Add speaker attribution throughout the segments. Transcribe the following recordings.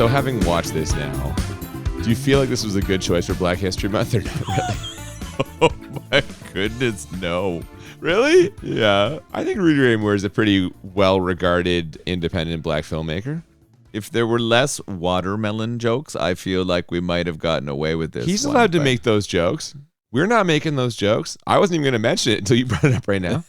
Speaker 1: So having watched this now, do you feel like this was a good choice for Black History Month or not really?
Speaker 2: Oh my goodness, no.
Speaker 1: Really?
Speaker 2: Yeah.
Speaker 1: I think Rudy Ray Moore is a pretty well-regarded independent black filmmaker.
Speaker 2: If there were less watermelon jokes, I feel like we might have gotten away with this.
Speaker 1: He's allowed to make those jokes. We're not making those jokes. I wasn't even going to mention it until you brought it up right now.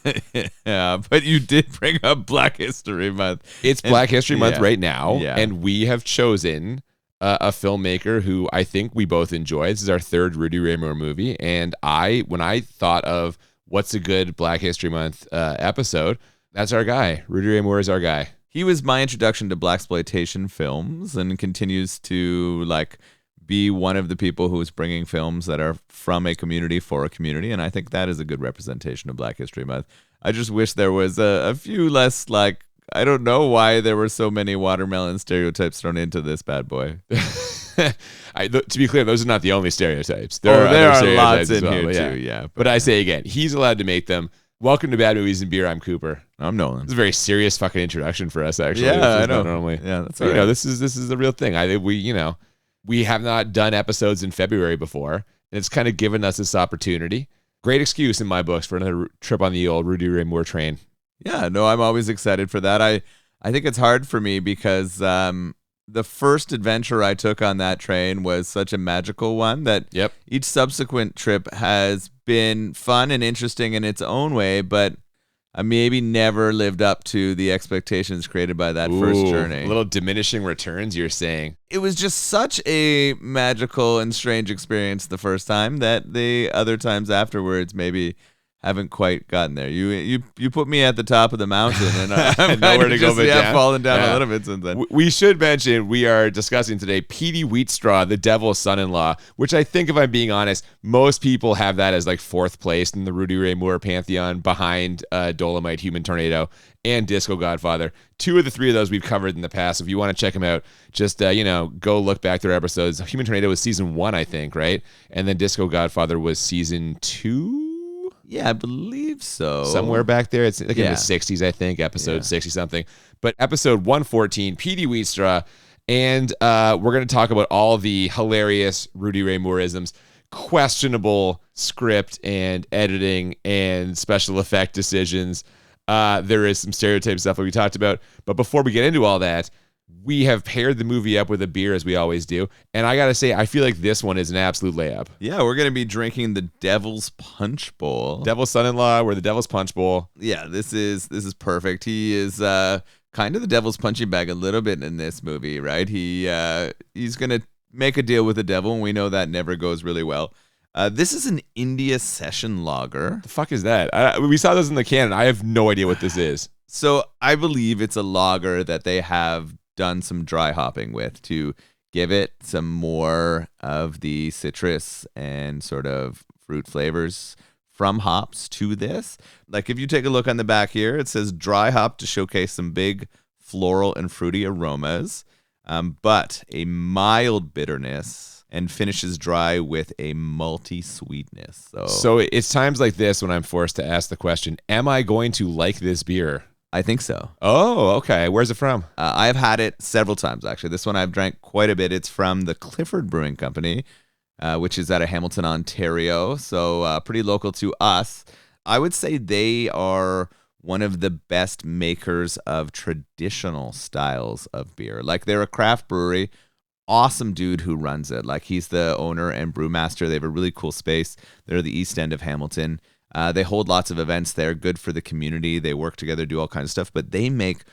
Speaker 2: Yeah, but you did bring up Black History Month.
Speaker 1: It's Black History Month right now,
Speaker 2: Yeah.
Speaker 1: and we have chosen a filmmaker who I think we both enjoy. This is our third Rudy Ray Moore movie, and when I thought of what's a good Black History Month episode, that's our guy. Rudy Ray Moore is our guy.
Speaker 2: He was my introduction to Blaxploitation films and continues to be one of the people who's bringing films that are from a community for a community, and I think that is a good representation of Black History Month. I just wish there was a few less, I don't know why there were so many watermelon stereotypes thrown into this bad boy.
Speaker 1: To be clear, those are not the only stereotypes.
Speaker 2: There are
Speaker 1: other
Speaker 2: lots
Speaker 1: stereotypes
Speaker 2: in
Speaker 1: as
Speaker 2: here too, yeah.
Speaker 1: But I say again, he's allowed to make them. Welcome to Bad Movies and Beer. I'm Cooper.
Speaker 2: I'm Nolan.
Speaker 1: It's a very serious fucking introduction for us, actually.
Speaker 2: Yeah, I know.
Speaker 1: Normally,
Speaker 2: yeah, that's
Speaker 1: all right. This is the real thing. We have not done episodes in February before, and it's kind of given us this opportunity. Great excuse in my books for another trip on the old Rudy Ray Moore train.
Speaker 2: Yeah, no, I'm always excited for that. I think it's hard for me because the first adventure I took on that train was such a magical one that each subsequent trip has been fun and interesting in its own way, but I maybe never lived up to the expectations created by that first journey.
Speaker 1: A little diminishing returns, you're saying.
Speaker 2: It was just such a magical and strange experience the first time that the other times afterwards maybe haven't quite gotten there. You put me at the top of the mountain, and I'm
Speaker 1: nowhere to go but down.
Speaker 2: Fallen down a little bit since then.
Speaker 1: We should mention we are discussing today Petey Wheatstraw, The Devil's Son-in-Law, which I think, if I'm being honest, most people have that as fourth place in the Rudy Ray Moore pantheon, behind Dolomite, Human Tornado, and Disco Godfather. Two of the three of those we've covered in the past. If you want to check them out, just go look back through our episodes. Human Tornado was season 1, I think, right? And then Disco Godfather was season 2.
Speaker 2: Yeah, I believe so.
Speaker 1: Somewhere back there. It's in the 60s, I think, episode 60-something. But episode 114, Petey Wheatstraw, and we're going to talk about all the hilarious Rudy Ray Moore-isms, questionable script and editing and special effect decisions. There is some stereotype stuff that we talked about. But before we get into all that, we have paired the movie up with a beer, as we always do. And I got to say, I feel like this one is an absolute layup.
Speaker 2: Yeah, we're going to be drinking the Devil's Punch Bowl.
Speaker 1: Devil's Son-in-Law, we're the Devil's Punch Bowl.
Speaker 2: Yeah, this is perfect. He is kind of the devil's punching bag a little bit in this movie, right? He's going to make a deal with the devil, and we know that never goes really well. This is an India Session Lager.
Speaker 1: The fuck is that? We saw this in the can, and I have no idea what this is.
Speaker 2: So I believe it's a lager that they have done some dry hopping with to give it some more of the citrus and sort of fruit flavors from hops to this. If you take a look on the back here, it says dry hop to showcase some big floral and fruity aromas, but a mild bitterness, and finishes dry with a malty sweetness.
Speaker 1: So it's times like this when I'm forced to ask the question, am I going to like this beer?
Speaker 2: I think so.
Speaker 1: Oh, okay. Where's it from?
Speaker 2: I've had it several times, actually. This one I've drank quite a bit. It's from the Clifford Brewing Company, which is out of Hamilton, Ontario. So pretty local to us. I would say they are one of the best makers of traditional styles of beer. They're a craft brewery. Awesome dude who runs it. He's the owner and brewmaster. They have a really cool space. They're the east end of Hamilton. They hold lots of events there, good for the community. They work together, do all kinds of stuff, but they make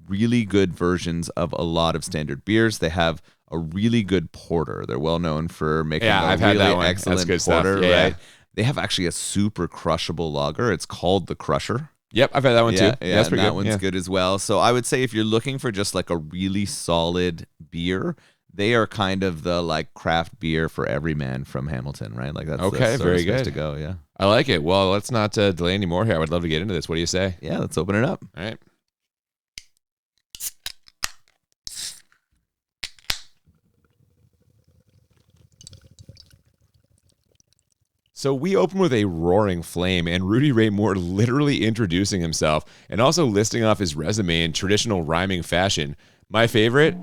Speaker 2: really good versions of a lot of standard beers. They have a really good porter. They're well known for making
Speaker 1: I've
Speaker 2: really
Speaker 1: had that one.
Speaker 2: excellent
Speaker 1: That's good
Speaker 2: porter,
Speaker 1: stuff. Yeah,
Speaker 2: right? They have actually a super crushable lager. It's called the Crusher.
Speaker 1: Yep, I've had that one too.
Speaker 2: Yeah,
Speaker 1: that's pretty
Speaker 2: that
Speaker 1: good.
Speaker 2: one's good as well. So I would say if you're looking for just a really solid beer, they are kind of the craft beer for every man from Hamilton, right? That's
Speaker 1: okay, very good
Speaker 2: to go. Yeah,
Speaker 1: I like it. Well, let's not delay any more here. I would love to get into this. What do you say?
Speaker 2: Yeah, let's open it up.
Speaker 1: All right. So we open with a roaring flame and Rudy Ray Moore literally introducing himself and also listing off his resume in traditional rhyming fashion. My favorite?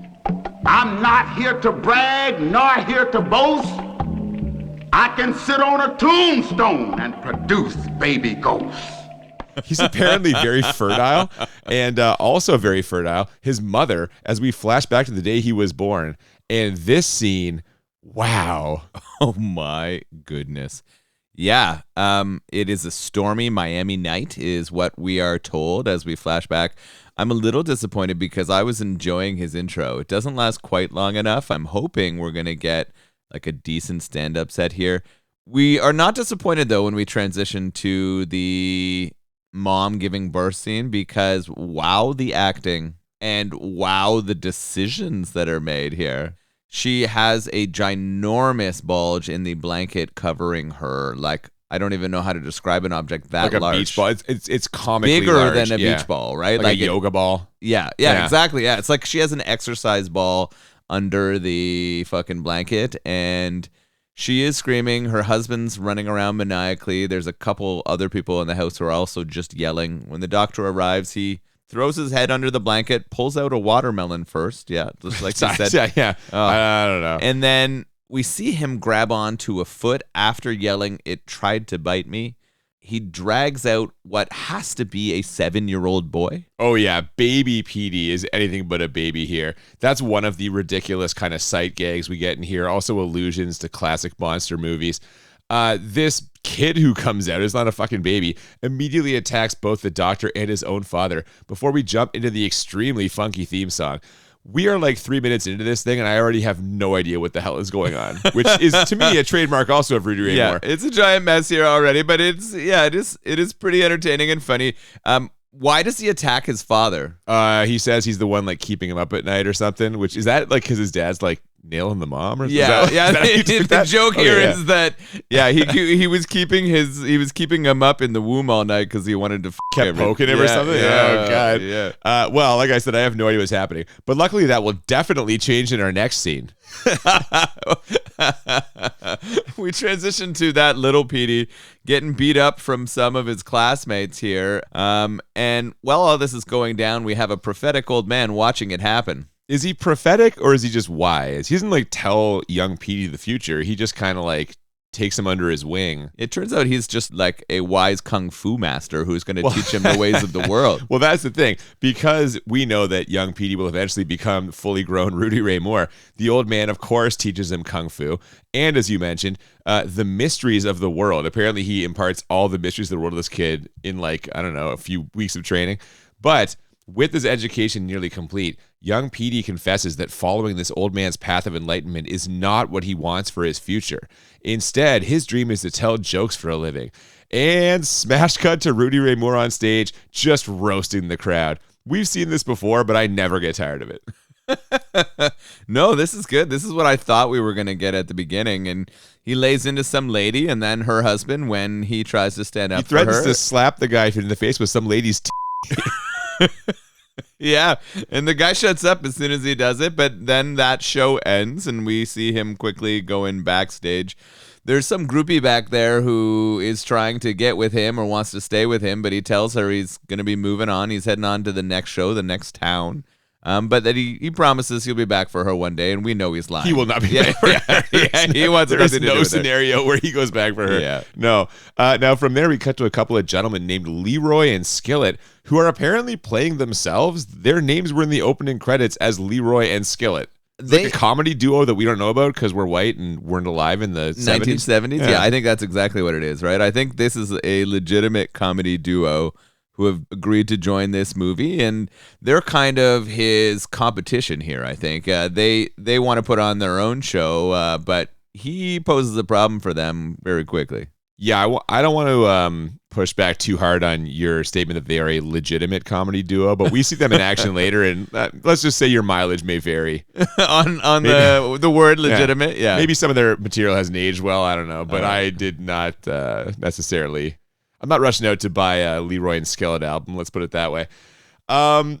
Speaker 3: I'm not here to brag nor here to boast. I can sit on a tombstone and produce baby ghosts.
Speaker 1: He's apparently very fertile, and also very fertile. His mother, as we flash back to the day he was born, and this scene, wow.
Speaker 2: Oh my goodness. Yeah, it is a stormy Miami night is what we are told as we flash back. I'm a little disappointed because I was enjoying his intro. It doesn't last quite long enough. I'm hoping we're going to get like a decent stand-up set here. We are not disappointed, though, when we transition to the mom giving birth scene because wow, the acting and wow, the decisions that are made here. She has a ginormous bulge in the blanket covering her. Like, I don't even know how to describe an object that
Speaker 1: like
Speaker 2: large.
Speaker 1: A beach ball. It's comically
Speaker 2: bigger
Speaker 1: large.
Speaker 2: than a beach ball, right?
Speaker 1: Like a yoga ball.
Speaker 2: Yeah, exactly. Yeah, it's like she has an exercise ball under the fucking blanket, and she is screaming. Her husband's running around maniacally. There's a couple other people in the house who are also just yelling. When the doctor arrives, he throws his head under the blanket, pulls out a watermelon first. Yeah, just like you said.
Speaker 1: Yeah. I don't know.
Speaker 2: And then we see him grab onto a foot after yelling, "It tried to bite me." He drags out what has to be a 7-year-old boy.
Speaker 1: Oh, yeah. Baby Petey is anything but a baby here. That's one of the ridiculous kind of sight gags we get in here. Also allusions to classic monster movies. This kid who comes out is not a fucking baby, immediately attacks both the doctor and his own father before we jump into the extremely funky theme song. We are like 3 minutes into this thing, and I already have no idea what the hell is going on, which is, to me, a trademark also of Rudy Ray Moore.
Speaker 2: It's a giant mess here already, but it is pretty entertaining and funny. Why does he attack his father?
Speaker 1: He says he's the one like keeping him up at night or something, which is that like because his dad's like nailing the mom or something?
Speaker 2: The joke here is that he was keeping him up in the womb all night because he wanted to
Speaker 1: kept poking him or something. Oh god. Yeah. Well, like I said, I have no idea what's happening, but luckily that will definitely change in our next scene.
Speaker 2: We transition to that little Petey getting beat up from some of his classmates here. And while all this is going down, we have a prophetic old man watching it happen.
Speaker 1: Is he prophetic or is he just wise? He doesn't like tell young Petey the future. He just kind of like takes him under his wing.
Speaker 2: It turns out he's just like a wise kung fu master who's going to teach him the ways of the world.
Speaker 1: Well, that's the thing. Because we know that young Petey will eventually become fully grown Rudy Ray Moore, the old man, of course, teaches him kung fu. And as you mentioned, the mysteries of the world. Apparently, he imparts all the mysteries of the world to this kid in like, I don't know, a few weeks of training. But with his education nearly complete, young Petey confesses that following this old man's path of enlightenment is not what he wants for his future. Instead, his dream is to tell jokes for a living. And smash cut to Rudy Ray Moore on stage, just roasting the crowd. We've seen this before, but I never get tired of it.
Speaker 2: No, this is good. This is what I thought we were going to get at the beginning. And he lays into some lady and then her husband when he tries to stand up for her.
Speaker 1: He threatens to slap the guy in the face with some lady's
Speaker 2: Yeah, and the guy shuts up as soon as he does it, but then that show ends and we see him quickly going backstage. There's some groupie back there who is trying to get with him or wants to stay with him, but he tells her he's going to be moving on. He's heading on to the next show, the next town. But that he promises he'll be back for her one day, and we know he's lying.
Speaker 1: He will not be back for her.
Speaker 2: He wants
Speaker 1: There's
Speaker 2: nothing to
Speaker 1: no
Speaker 2: do with
Speaker 1: scenario where he goes back for her.
Speaker 2: Yeah.
Speaker 1: No. Now, from there, we cut to a couple of gentlemen named Leroy and Skillet, who are apparently playing themselves. Their names were in the opening credits as Leroy and Skillet. Like a comedy duo that we don't know about because we're white and weren't alive in the
Speaker 2: 1970s. Yeah, I think that's exactly what it is, right? I think this is a legitimate comedy duo who have agreed to join this movie, and they're kind of his competition here, I think. They want to put on their own show, but he poses a problem for them very quickly.
Speaker 1: Yeah, I don't want to push back too hard on your statement that they are a legitimate comedy duo, but we see them in action later, and let's just say your mileage may vary.
Speaker 2: on the word legitimate, yeah.
Speaker 1: Maybe some of their material hasn't aged well, I don't know, but I did not necessarily... I'm not rushing out to buy a Leroy and Skillet album, let's put it that way.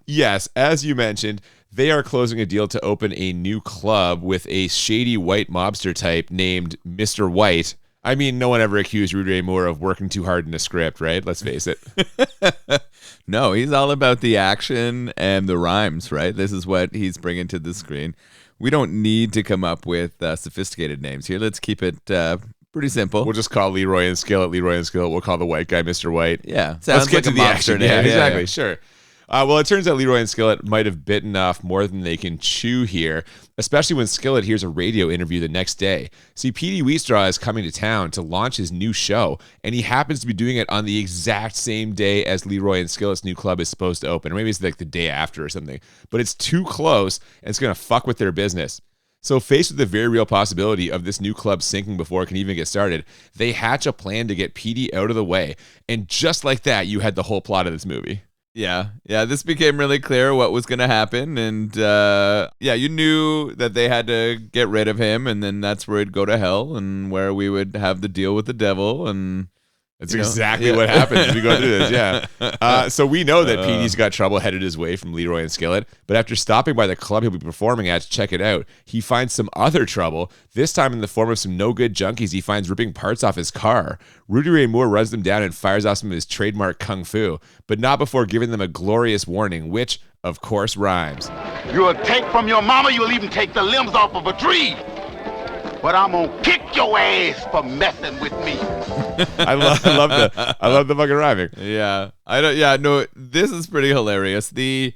Speaker 1: Yes, as you mentioned, they are closing a deal to open a new club with a shady white mobster type named Mr. White. I mean, no one ever accused Rudy Ray Moore of working too hard in a script, right? Let's face it.
Speaker 2: No, he's all about the action and the rhymes, right? This is what he's bringing to the screen. We don't need to come up with sophisticated names here. Let's keep it pretty simple.
Speaker 1: We'll just call Leroy and Skillet Leroy and Skillet. We'll call the white guy Mr. White.
Speaker 2: Yeah.
Speaker 1: Let's get to the action.
Speaker 2: Name.
Speaker 1: Yeah, exactly. Sure. Well, it turns out Leroy and Skillet might have bitten off more than they can chew here, especially when Skillet hears a radio interview the next day. See, Petey Wheatstraw is coming to town to launch his new show, and he happens to be doing it on the exact same day as Leroy and Skillet's new club is supposed to open. Or maybe it's like the day after or something. But it's too close, and it's going to fuck with their business. So faced with the very real possibility of this new club sinking before it can even get started, they hatch a plan to get Petey out of the way. And just like that, you had the whole plot of this movie.
Speaker 2: Yeah, this became really clear what was going to happen, and you knew that they had to get rid of him, and then that's where it'd go to hell, and where we would have the deal with the devil, and
Speaker 1: that's exactly what happens as we go through this, yeah. So we know that Petey's got trouble headed his way from Leroy and Skillet, but after stopping by the club he'll be performing at to check it out, he finds some other trouble, this time in the form of some no-good junkies he finds ripping parts off his car. Rudy Ray Moore runs them down and fires off some of his trademark kung fu, but not before giving them a glorious warning, which, of course, rhymes.
Speaker 3: You'll take from your mama, you'll even take the limbs off of a tree. But I'm gonna kick your ass for messing with me.
Speaker 1: I love the fucking rhyming.
Speaker 2: This is pretty hilarious. The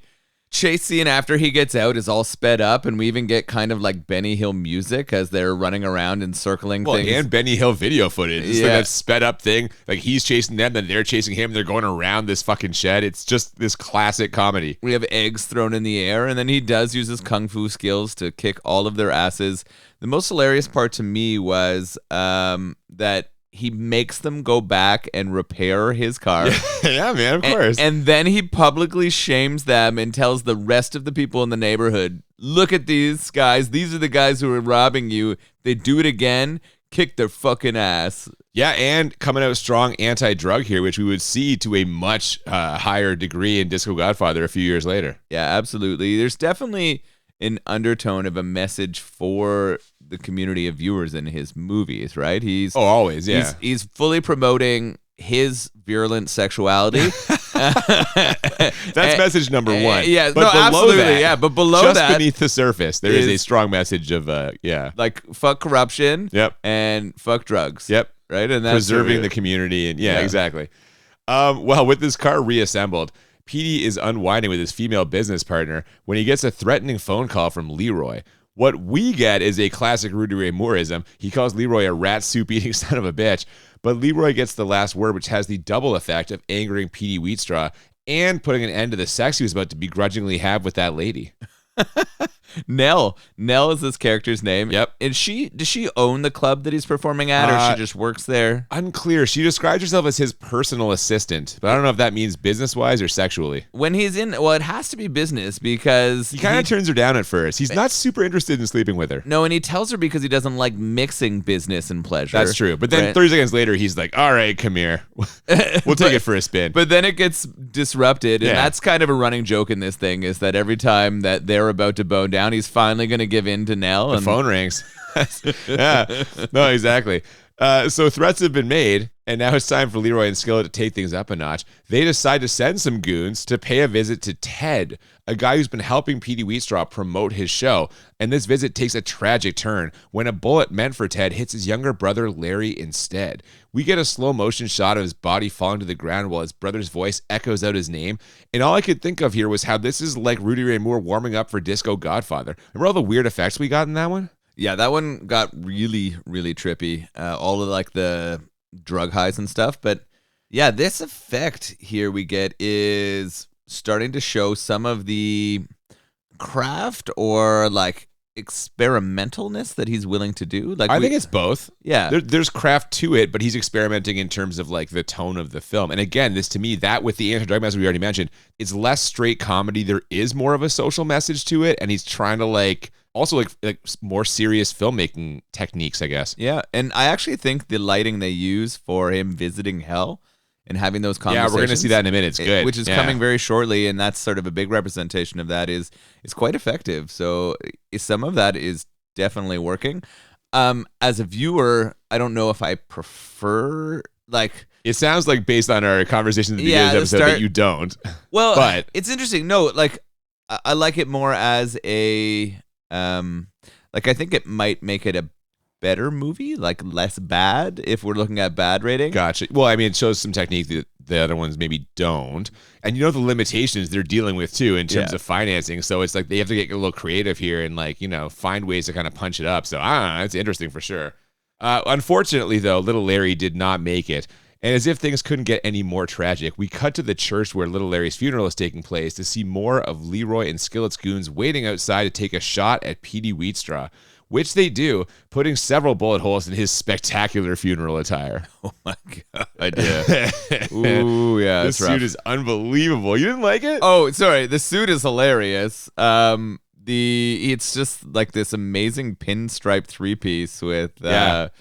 Speaker 2: chase scene after he gets out is all sped up, and we even get kind of like Benny Hill music as they're running around and circling things.
Speaker 1: And Benny Hill video footage. It's like that sped up thing. Like he's chasing them, then they're chasing him. They're going around this fucking shed. It's just this classic comedy.
Speaker 2: We have eggs thrown in the air, and then he does use his kung fu skills to kick all of their asses. The most hilarious part to me was that he makes them go back and repair his car.
Speaker 1: Yeah, man, of course.
Speaker 2: And then he publicly shames them and tells the rest of the people in the neighborhood, look at these guys. These are the guys who are robbing you. They do it again. Kick their fucking ass.
Speaker 1: Yeah, and coming out strong anti-drug here, which we would see to a much higher degree in Disco Godfather a few years later.
Speaker 2: Yeah, absolutely. There's definitely an undertone of a message for the community of viewers in his movies, right?
Speaker 1: Always, yeah.
Speaker 2: He's fully promoting his virulent sexuality.
Speaker 1: That's message number one.
Speaker 2: Yeah,
Speaker 1: but
Speaker 2: absolutely.
Speaker 1: That,
Speaker 2: but below
Speaker 1: just
Speaker 2: that,
Speaker 1: beneath the surface, there is a strong message of,
Speaker 2: like fuck corruption.
Speaker 1: Yep.
Speaker 2: And fuck drugs.
Speaker 1: Yep.
Speaker 2: Right, and that's
Speaker 1: preserving the community, and exactly. Well, with this car reassembled, Petey is unwinding with his female business partner when he gets a threatening phone call from Leroy. What we get is a classic Rudy Ray Mooreism. He calls Leroy a rat soup eating son of a bitch, but Leroy gets the last word, which has the double effect of angering Petey Wheatstraw and putting an end to the sex he was about to begrudgingly have with that lady.
Speaker 2: Nell is this character's name.
Speaker 1: Yep.
Speaker 2: And does she own the club that he's performing at, or she just works there?
Speaker 1: Unclear. She describes herself as his personal assistant, but I don't know if that means business-wise or sexually.
Speaker 2: When he's it has to be business, because
Speaker 1: he kind of turns her down at first. He's not super interested in sleeping with her.
Speaker 2: No, and he tells her because he doesn't like mixing business and pleasure.
Speaker 1: That's true. But then 30 seconds later, he's like, all right, come here. We'll take it for a spin.
Speaker 2: But then it gets disrupted, and that's kind of a running joke in this thing, is that every time that they're about to bone down, he's finally going to give in to Nell.
Speaker 1: The phone rings. Yeah. No, exactly. So threats have been made, and now it's time for Leroy and Skillet to take things up a notch. They decide to send some goons to pay a visit to Ted, a guy who's been helping Petey Wheatstraw promote his show. And this visit takes a tragic turn when a bullet meant for Ted hits his younger brother Larry instead. We get a slow motion shot of his body falling to the ground while his brother's voice echoes out his name. And all I could think of here was how this is like Rudy Ray Moore warming up for Disco Godfather. Remember all the weird effects we got in that one?
Speaker 2: Yeah, that one got really, really trippy. All of like the drug highs and stuff. But yeah, this effect here we get is starting to show some of the craft or like experimentalness that he's willing to do. Like
Speaker 1: I think it's both.
Speaker 2: Yeah.
Speaker 1: There's craft to it, but he's experimenting in terms of like the tone of the film. And again, this to me, that with the anti-drug message we already mentioned, it's less straight comedy. There is more of a social message to it, and he's trying to like also like more serious filmmaking techniques, I guess.
Speaker 2: Yeah, and I actually think the lighting they use for him visiting hell and having those conversations.
Speaker 1: Yeah, we're going to see that in a minute. It's good.
Speaker 2: Which is coming very shortly, and that's sort of a big representation of that is quite effective. So some of that is definitely working. As a viewer, I don't know if I prefer like.
Speaker 1: It sounds like based on our conversation at the beginning of the episode that you don't.
Speaker 2: Well,
Speaker 1: but
Speaker 2: it's interesting. No, like I like it more as a like I think it might make it a better movie, like less bad if we're looking at bad rating.
Speaker 1: Gotcha. Well, I mean, it shows some technique that the other ones maybe don't. And you know the limitations they're dealing with too in terms of financing. So it's like they have to get a little creative here and like, find ways to kind of punch it up. So I don't know, it's interesting for sure. Unfortunately though, little Larry did not make it. And as if things couldn't get any more tragic, we cut to the church where little Larry's funeral is taking place to see more of Leroy and Skillet's goons waiting outside to take a shot at Petey Wheatstraw, which they do, putting several bullet holes in his spectacular funeral attire.
Speaker 2: Oh my God. Yeah. Ooh, yeah.
Speaker 1: This suit is unbelievable. You didn't like it?
Speaker 2: Oh, sorry. The suit is hilarious. It's just like this amazing pinstripe 3-piece with a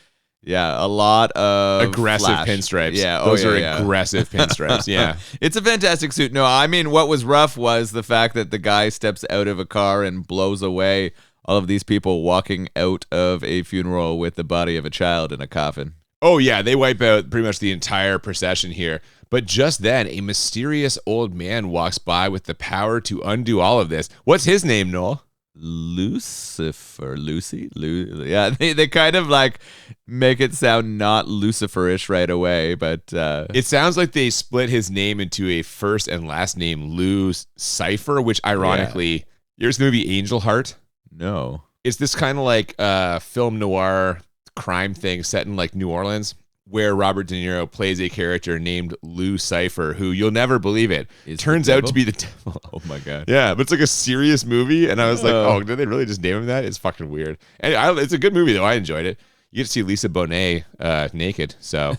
Speaker 2: lot of
Speaker 1: aggressive
Speaker 2: flash.
Speaker 1: pinstripes.
Speaker 2: Yeah,
Speaker 1: those are aggressive pinstripes. Yeah,
Speaker 2: it's a fantastic suit. No, I mean what was rough was the fact that the guy steps out of a car and blows away all of these people walking out of a funeral with the body of a child in a coffin.
Speaker 1: Oh yeah, they wipe out pretty much the entire procession here. But just then, a mysterious old man walks by with the power to undo all of this. What's his name, Noel?
Speaker 2: Lucifer, yeah, they kind of like make it sound not Luciferish right away, but
Speaker 1: it sounds like they split his name into a first and last name, Lou Cipher, which ironically, here's the movie Angel Heart.
Speaker 2: No,
Speaker 1: it's this kind of like film noir crime thing set in like New Orleans, where Robert De Niro plays a character named Lou Cipher, who you'll never believe it, turns out to be the devil.
Speaker 2: Oh my God.
Speaker 1: Yeah, but it's like a serious movie, and I was like, oh, did they really just name him that? It's fucking weird. And it's a good movie, though. I enjoyed it. You get to see Lisa Bonet naked, so.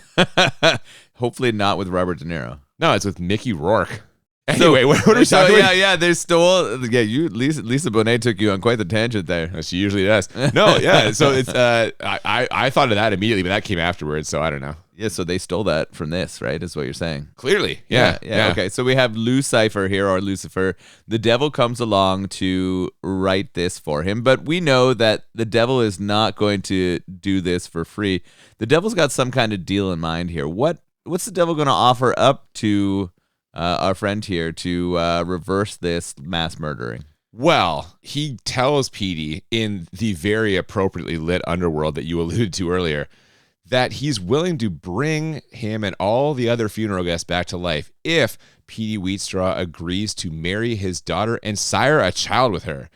Speaker 2: Hopefully not with Robert De Niro.
Speaker 1: No, it's with Mickey Rourke. Anyway, what are we talking about?
Speaker 2: Yeah, they stole. Yeah, Lisa Bonet took you on quite the tangent there.
Speaker 1: She usually does. No, yeah. So it's I thought of that immediately, but that came afterwards. So I don't know.
Speaker 2: Yeah, so they stole that from this, right? Is what you're saying?
Speaker 1: Clearly, yeah.
Speaker 2: Okay, so we have Lou Cipher here, or Lucifer. The devil comes along to write this for him, but we know that the devil is not going to do this for free. The devil's got some kind of deal in mind here. What's the devil going to offer up to our friend here to reverse this mass murdering?
Speaker 1: Well, he tells Petey in the very appropriately lit underworld that you alluded to earlier that he's willing to bring him and all the other funeral guests back to life if Petey Wheatstraw agrees to marry his daughter and sire a child with her.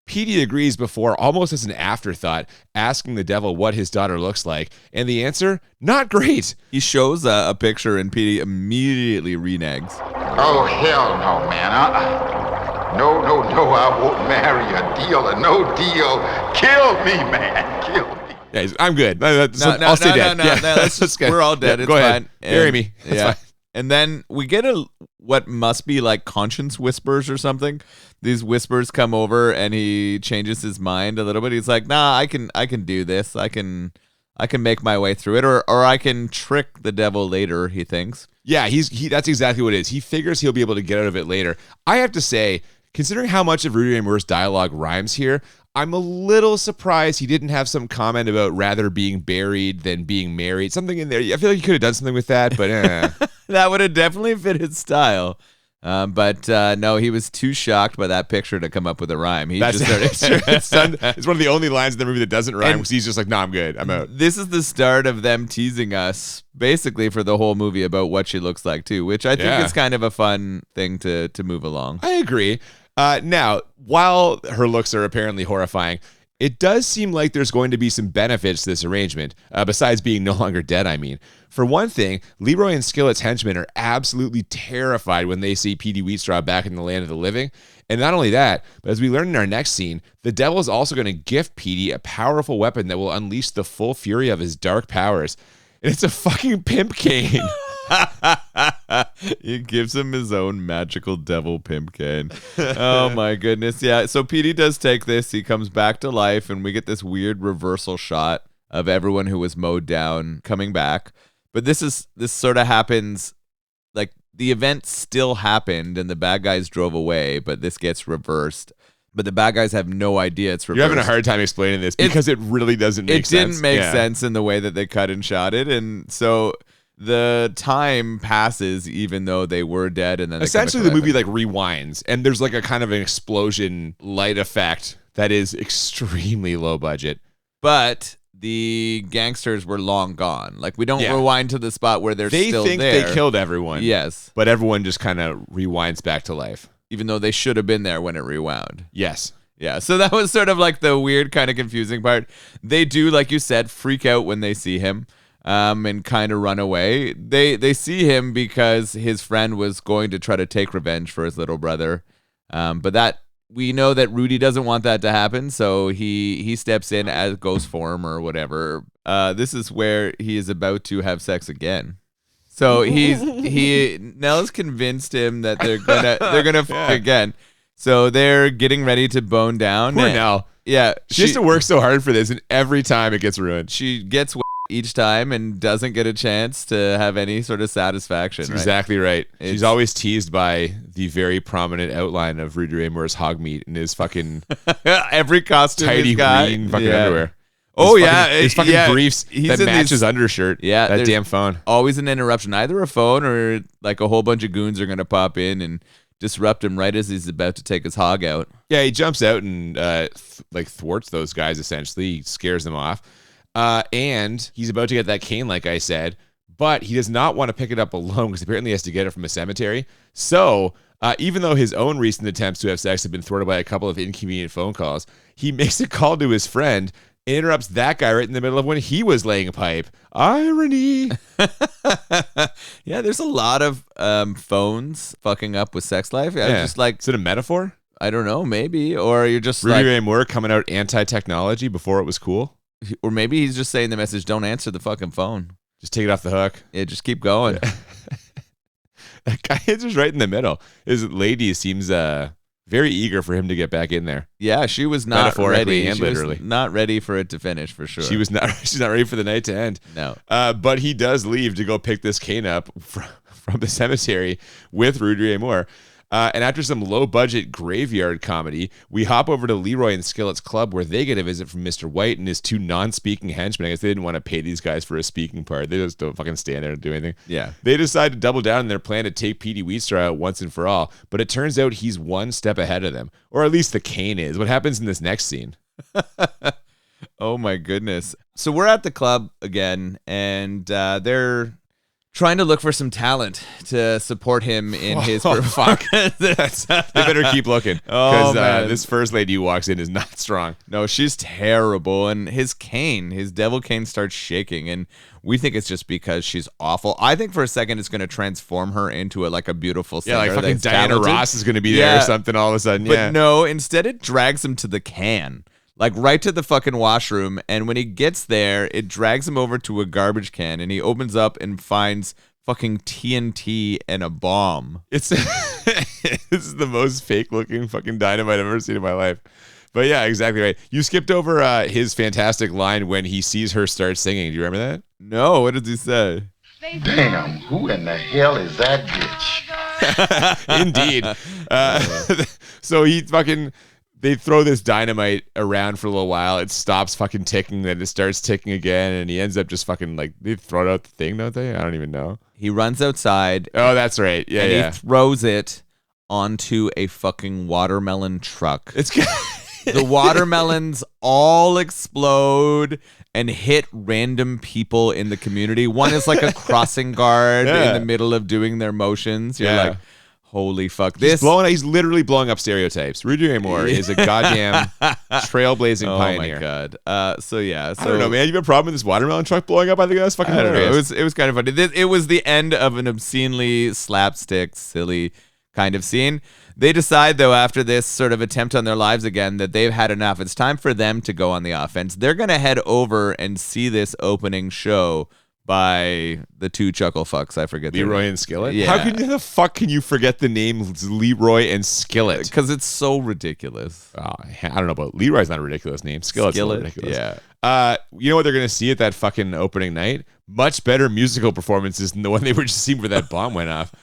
Speaker 1: Petey agrees before, almost as an afterthought, asking the devil what his daughter looks like, and the answer, not great.
Speaker 2: He shows a picture and Petey immediately reneges.
Speaker 3: Oh, hell no, man. No, I won't marry a dealer. No deal. Kill me, man. Kill me.
Speaker 1: Yeah, I'm good. I'll stay dead.
Speaker 2: No, we're all dead.
Speaker 1: Yeah,
Speaker 2: it's
Speaker 1: go
Speaker 2: fine.
Speaker 1: ahead. Bury me. That's fine.
Speaker 2: And then we get what must be like conscience whispers or something. These whispers come over and he changes his mind a little bit. He's like, nah, I can do this. I can make my way through it, or I can trick the devil later, he thinks.
Speaker 1: Yeah, that's exactly what it is. He figures he'll be able to get out of it later. I have to say, considering how much of Rudy Ray Moore's dialogue rhymes here, I'm a little surprised he didn't have some comment about rather being buried than being married. Something in there. I feel like he could have done something with that, but
Speaker 2: that would have definitely fit his style. But no, he was too shocked by that picture to come up with a rhyme.
Speaker 1: It's one of the only lines in the movie that doesn't rhyme because he's just like, no, I'm good. I'm out.
Speaker 2: This is the start of them teasing us basically for the whole movie about what she looks like too, which I think is kind of a fun thing to move along.
Speaker 1: I agree. Now, while her looks are apparently horrifying, it does seem like there's going to be some benefits to this arrangement, besides being no longer dead, I mean. For one thing, Leroy and Skillet's henchmen are absolutely terrified when they see Petey Wheatstraw back in the land of the living. And not only that, but as we learn in our next scene, the devil is also going to gift Petey a powerful weapon that will unleash the full fury of his dark powers. And it's a fucking pimp cane.
Speaker 2: He gives him his own magical devil pimp cane. Oh my goodness. Yeah, so Petey does take this. He comes back to life and we get this weird reversal shot of everyone who was mowed down coming back. But this sort of happens, like the event still happened and the bad guys drove away, but this gets reversed. but the bad guys have no idea it's reversed.
Speaker 1: You're having a hard time explaining this because it really doesn't make sense.
Speaker 2: It didn't make sense in the way that they cut and shot it, and so the time passes even though they were dead, and then
Speaker 1: essentially the movie like rewinds, and there's like a kind of an explosion light effect that is extremely low budget.
Speaker 2: But the gangsters were long gone. Like, we don't rewind to the spot where they're still there.
Speaker 1: They think they killed everyone.
Speaker 2: Yes.
Speaker 1: But everyone just kind of rewinds back to life.
Speaker 2: Even though they should have been there when it rewound.
Speaker 1: Yes.
Speaker 2: Yeah, so that was sort of like the weird kind of confusing part. They do, like you said, freak out when they see him and kind of run away. They see him because his friend was going to try to take revenge for his little brother. But that... We know that Rudy doesn't want that to happen, so he steps in as ghost form or whatever. This is where he is about to have sex again. So Nell's convinced him that they're gonna fuck again. So they're getting ready to bone down.
Speaker 1: Poor Nell.
Speaker 2: Yeah,
Speaker 1: she has to work so hard for this, and every time it gets ruined.
Speaker 2: She gets each time and doesn't get a chance to have any sort of satisfaction.
Speaker 1: That's exactly right. She's always teased by the very prominent outline of Rudy Ray Moore's hog meat in his fucking
Speaker 2: every costume
Speaker 1: tidy green fucking underwear. His fucking briefs that match his undershirt.
Speaker 2: Yeah,
Speaker 1: that damn phone.
Speaker 2: Always an interruption. Either a phone or like a whole bunch of goons are gonna pop in and disrupt him right as he's about to take his hog out.
Speaker 1: Yeah, he jumps out and thwarts those guys. Essentially, he scares them off. And he's about to get that cane, like I said, but he does not want to pick it up alone because apparently he has to get it from a cemetery. So even though his own recent attempts to have sex have been thwarted by a couple of inconvenient phone calls, he makes a call to his friend and interrupts that guy right in the middle of when he was laying a pipe. Irony.
Speaker 2: Yeah, there's a lot of phones fucking up with sex life.
Speaker 1: Yeah.
Speaker 2: Just like,
Speaker 1: is it a metaphor?
Speaker 2: I don't know, maybe. Or you're just
Speaker 1: Rudy Ray Moore coming out anti-technology before it was cool.
Speaker 2: Or maybe he's just saying the message, don't answer the fucking phone.
Speaker 1: Just take it off the hook.
Speaker 2: Yeah, just keep going.
Speaker 1: That guy is just right in the middle. His lady seems very eager for him to get back in there.
Speaker 2: Yeah, she was not ready.
Speaker 1: And literally.
Speaker 2: Was not ready for it to finish, for sure.
Speaker 1: She's not ready for the night to end.
Speaker 2: No.
Speaker 1: But he does leave to go pick this cane up from the cemetery with Rudy Ray Moore. And after some low-budget graveyard comedy, we hop over to Leroy and Skillet's club where they get a visit from Mr. White and his two non-speaking henchmen. I guess they didn't want to pay these guys for a speaking part. They just don't fucking stand there and do anything.
Speaker 2: Yeah.
Speaker 1: They decide to double down on their plan to take Petey Wheatstraw out once and for all, but it turns out he's one step ahead of them. Or at least the cane is. What happens in this next scene?
Speaker 2: Oh, my goodness. So we're at the club again, and they're trying to look for some talent to support him in his
Speaker 1: fuck. They better keep looking because this first lady who walks in is not strong.
Speaker 2: No, she's terrible, and his devil cane starts shaking, and we think it's just because she's awful. I think for a second it's going to transform her into a beautiful singer.
Speaker 1: Yeah, like fucking Diana Ross is going to be there or something all of a sudden.
Speaker 2: But no, instead it drags him to the can. Like right to the fucking washroom, and when he gets there, it drags him over to a garbage can, and he opens up and finds fucking TNT and a bomb.
Speaker 1: This is the most fake-looking fucking dynamite I've ever seen in my life. But yeah, exactly right. You skipped over his fantastic line when he sees her start singing. Do you remember that?
Speaker 2: No, what does he say?
Speaker 3: Damn, who in the hell is that bitch?
Speaker 1: Indeed. So he fucking... They throw this dynamite around for a little while. It stops fucking ticking, then it starts ticking again, and he ends up just fucking they throw out the thing, don't they? I don't even know.
Speaker 2: He runs outside.
Speaker 1: Oh, that's right. Yeah,
Speaker 2: and he throws it onto a fucking watermelon truck.
Speaker 1: It's good.
Speaker 2: The watermelons all explode and hit random people in the community. One is like a crossing guard in the middle of doing their motions. You're like, holy fuck. He's
Speaker 1: literally blowing up stereotypes. Rudy Ray Moore is a goddamn trailblazing pioneer.
Speaker 2: Oh my god. So yeah.
Speaker 1: I don't know, man. You have a problem with this watermelon truck blowing up? I think that's fucking hilarious.
Speaker 2: It was kind of funny. It was the end of an obscenely slapstick, silly kind of scene. They decide, though, after this sort of attempt on their lives again, that they've had enough. It's time for them to go on the offense. They're going to head over and see this opening show by the two chuckle fucks. I forget
Speaker 1: Leroy and Skillet?
Speaker 2: Yeah.
Speaker 1: How the fuck can you forget the name Leroy and Skillet?
Speaker 2: Because it's so ridiculous.
Speaker 1: Oh, I don't know, but Leroy's not a ridiculous name. Skillet's ridiculous.
Speaker 2: Yeah.
Speaker 1: You know what they're going to see at that fucking opening night? Much better musical performances than the one they were just seeing where that bomb went off.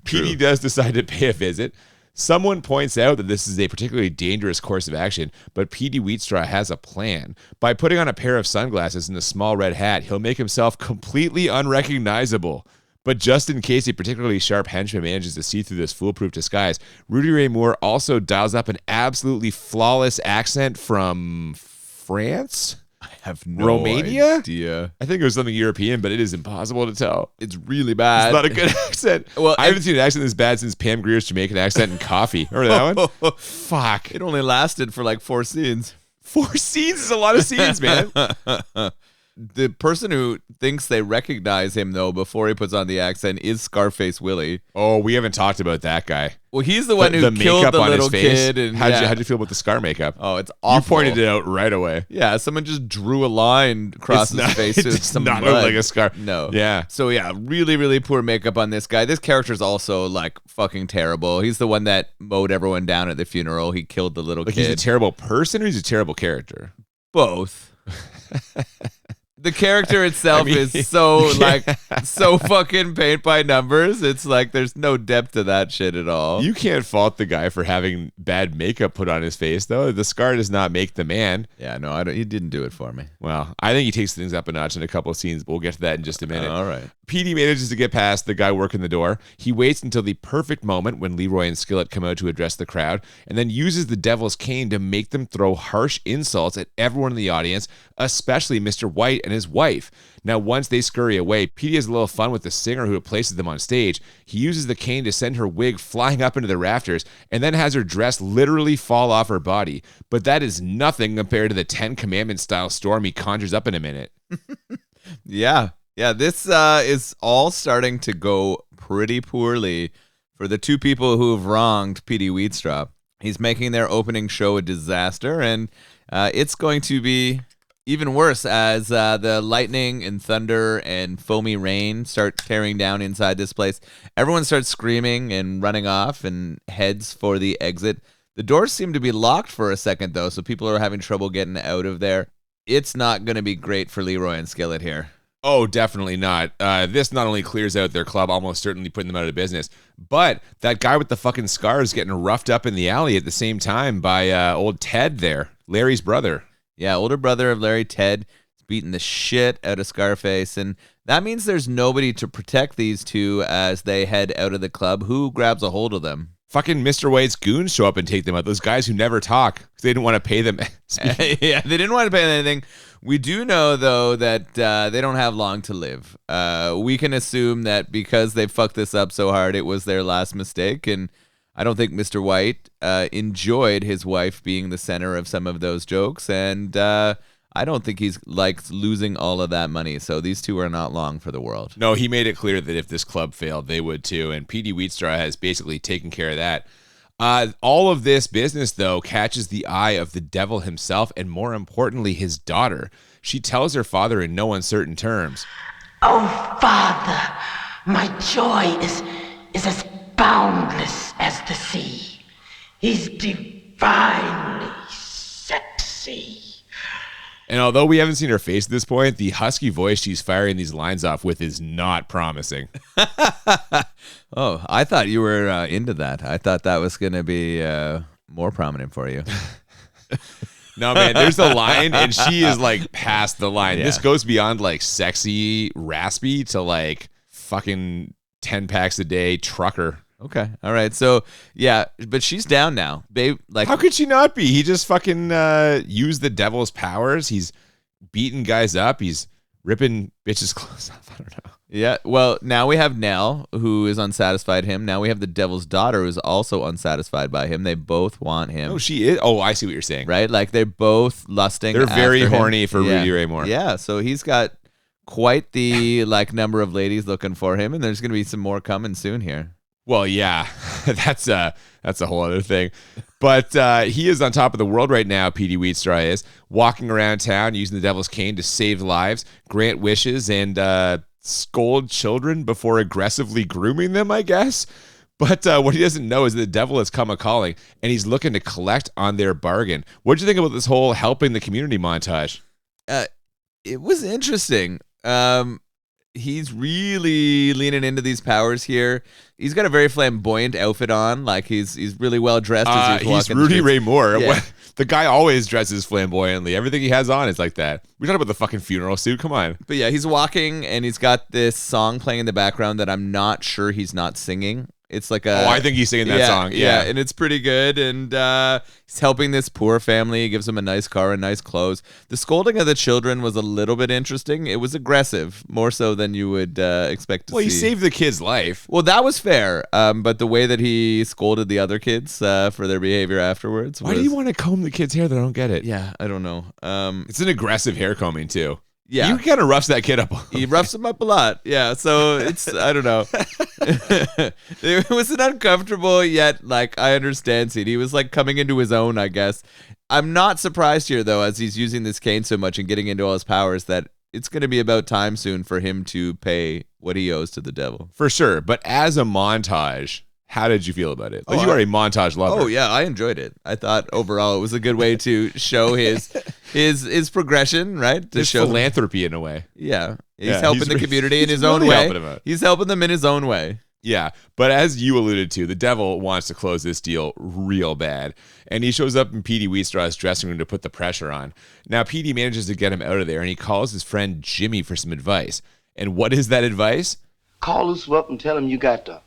Speaker 1: Petey does decide to pay a visit. Someone points out that this is a particularly dangerous course of action, but Petey Wheatstraw has a plan. By putting on a pair of sunglasses and a small red hat, he'll make himself completely unrecognizable. But just in case a particularly sharp henchman manages to see through this foolproof disguise, Rudy Ray Moore also dials up an absolutely flawless accent from France?
Speaker 2: I have no
Speaker 1: Romania?
Speaker 2: idea.
Speaker 1: I think it was something European, but it is impossible to tell.
Speaker 2: It's really bad.
Speaker 1: It's not a good accent.
Speaker 2: Well,
Speaker 1: I haven't seen an accent this bad since Pam Greer's Jamaican accent in Coffee. Remember that one? Fuck.
Speaker 2: It only lasted for like 4 scenes.
Speaker 1: 4 scenes is a lot of scenes, man.
Speaker 2: The person who thinks they recognize him, though, before he puts on the accent is Scarface Willie.
Speaker 1: Oh, we haven't talked about that guy.
Speaker 2: Well, he's the one who killed the little kid. And
Speaker 1: how'd you feel about the scar makeup?
Speaker 2: Oh, it's awful.
Speaker 1: You pointed it out right away.
Speaker 2: Yeah, someone just drew a line across his face.
Speaker 1: It does not look like a scar.
Speaker 2: No.
Speaker 1: Yeah.
Speaker 2: So yeah, really, really poor makeup on this guy. This character's also like fucking terrible. He's the one that mowed everyone down at the funeral. He killed the little kid.
Speaker 1: He's a terrible person or he's a terrible character?
Speaker 2: Both. The character itself is so so fucking paint by numbers. It's like there's no depth to that shit at all.
Speaker 1: You can't fault the guy for having bad makeup put on his face, though. The scar does not make the man.
Speaker 2: Yeah, no, I don't. He didn't do it for me.
Speaker 1: Well, I think he takes things up a notch in a couple of scenes, but we'll get to that in just a minute.
Speaker 2: All right.
Speaker 1: Petey manages to get past the guy working the door. He waits until the perfect moment when Leroy and Skillet come out to address the crowd, and then uses the devil's cane to make them throw harsh insults at everyone in the audience, especially Mr. White and his wife. Now, once they scurry away, Petey has a little fun with the singer who replaces them on stage. He uses the cane to send her wig flying up into the rafters, and then has her dress literally fall off her body. But that is nothing compared to the 10 Commandments-style storm he conjures up in a minute.
Speaker 2: Yeah, this is all starting to go pretty poorly for the two people who have wronged Petey Wheatstraw. He's making their opening show a disaster, and it's going to be even worse as the lightning and thunder and foamy rain start tearing down inside this place. Everyone starts screaming and running off and heads for the exit. The doors seem to be locked for a second, though, so people are having trouble getting out of there. It's not going to be great for Leroy and Skillet here.
Speaker 1: Oh, definitely not. This not only clears out their club, almost certainly putting them out of business, but that guy with the fucking scars getting roughed up in the alley at the same time by old Ted there, Larry's brother.
Speaker 2: Yeah, older brother of Larry, Ted, is beating the shit out of Scarface, and that means there's nobody to protect these two as they head out of the club. Who grabs a hold of them?
Speaker 1: Fucking Mr. White's goons show up and take them out. Those guys who never talk because they didn't want to pay them.
Speaker 2: Yeah, they didn't want to pay anything. We do know, though, that they don't have long to live. We can assume that because they fucked this up so hard, it was their last mistake, and I don't think Mr. White enjoyed his wife being the center of some of those jokes, and I don't think he's likes losing all of that money. So these two are not long for the world.
Speaker 1: No, he made it clear that if this club failed, they would too, and Petey Wheatstraw has basically taken care of that. All of this business, though, catches the eye of the devil himself, and more importantly, his daughter. She tells her father in no uncertain terms,
Speaker 4: "Oh, Father, my joy is as boundless as the sea. He's divinely sexy."
Speaker 1: And although we haven't seen her face at this point, the husky voice she's firing these lines off with is not promising.
Speaker 2: Oh, I thought you were into that. I thought that was going to be more prominent for you.
Speaker 1: No, man, there's a line, and she is like past the line.
Speaker 2: Yeah.
Speaker 1: This goes beyond like sexy, raspy to like fucking 10 packs a day trucker.
Speaker 2: Okay. All right. So, yeah, but she's down now. Babe, like,
Speaker 1: how could she not be? He just fucking used the devil's powers. He's beating guys up. He's ripping bitches' clothes off. I don't know.
Speaker 2: Yeah. Well, now we have Nell, who is unsatisfied him. Now we have the devil's daughter, who's also unsatisfied by him. They both want him.
Speaker 1: Oh, she is? Oh, I see what you're saying.
Speaker 2: Right? Like, they're both lusting.
Speaker 1: They're very
Speaker 2: after him.
Speaker 1: horny for
Speaker 2: Yeah.
Speaker 1: Rudy Ray Moore.
Speaker 2: Yeah. So he's got quite the like number of ladies looking for him, and there's going to be some more coming soon here.
Speaker 1: Well, yeah, that's a whole other thing. But he is on top of the world right now, Petey Wheatstraw is, walking around town using the devil's cane to save lives, grant wishes, and scold children before aggressively grooming them, I guess. But what he doesn't know is that the devil has come a-calling, and he's looking to collect on their bargain. What do you think about this whole helping the community montage?
Speaker 2: It was interesting. he's really leaning into these powers here. He's got a very flamboyant outfit on. Like he's really well dressed as he's walking.
Speaker 1: He's Rudy Ray Moore.
Speaker 2: Yeah.
Speaker 1: The guy always dresses flamboyantly. Everything he has on is like that. We're talking about the fucking funeral suit. Come on.
Speaker 2: But yeah, he's walking and he's got this song playing in the background that I'm not sure he's not singing. It's like
Speaker 1: I think he's singing that song. Yeah,
Speaker 2: and it's pretty good. And he's helping this poor family. He gives them a nice car and nice clothes. The scolding of the children was a little bit interesting. It was aggressive, more so than you would expect to see.
Speaker 1: Well, he saved the kid's life.
Speaker 2: Well, that was fair. But the way that he scolded the other kids for their behavior afterwards.
Speaker 1: Why do you want to comb the kid's hair? I don't get it.
Speaker 2: Yeah, I don't know.
Speaker 1: It's an aggressive hair combing too.
Speaker 2: Yeah.
Speaker 1: You kind of roughs that kid up.
Speaker 2: He roughs him up a lot. Yeah. So it's, I don't know. It was an uncomfortable yet, like, I understand scene. He was like coming into his own, I guess. I'm not surprised here, though, as he's using this cane so much and getting into all his powers, that it's going to be about time soon for him to pay what he owes to the devil.
Speaker 1: For sure. But as a montage, how did you feel about it? Like, you are a montage lover.
Speaker 2: Oh, yeah. I enjoyed it. I thought overall it was a good way to show his progression, right? To
Speaker 1: His
Speaker 2: show
Speaker 1: philanthropy in a way.
Speaker 2: Yeah. He's helping the community in his
Speaker 1: really
Speaker 2: own way.
Speaker 1: helping him out.
Speaker 2: He's helping them in his own way.
Speaker 1: Yeah, but as you alluded to, the devil wants to close this deal real bad. And he shows up in Petey Wheatstraw's dressing room to put the pressure on. Now, Petey manages to get him out of there, and he calls his friend Jimmy for some advice. And what is that advice?
Speaker 5: Call Lucifer up and tell him you got the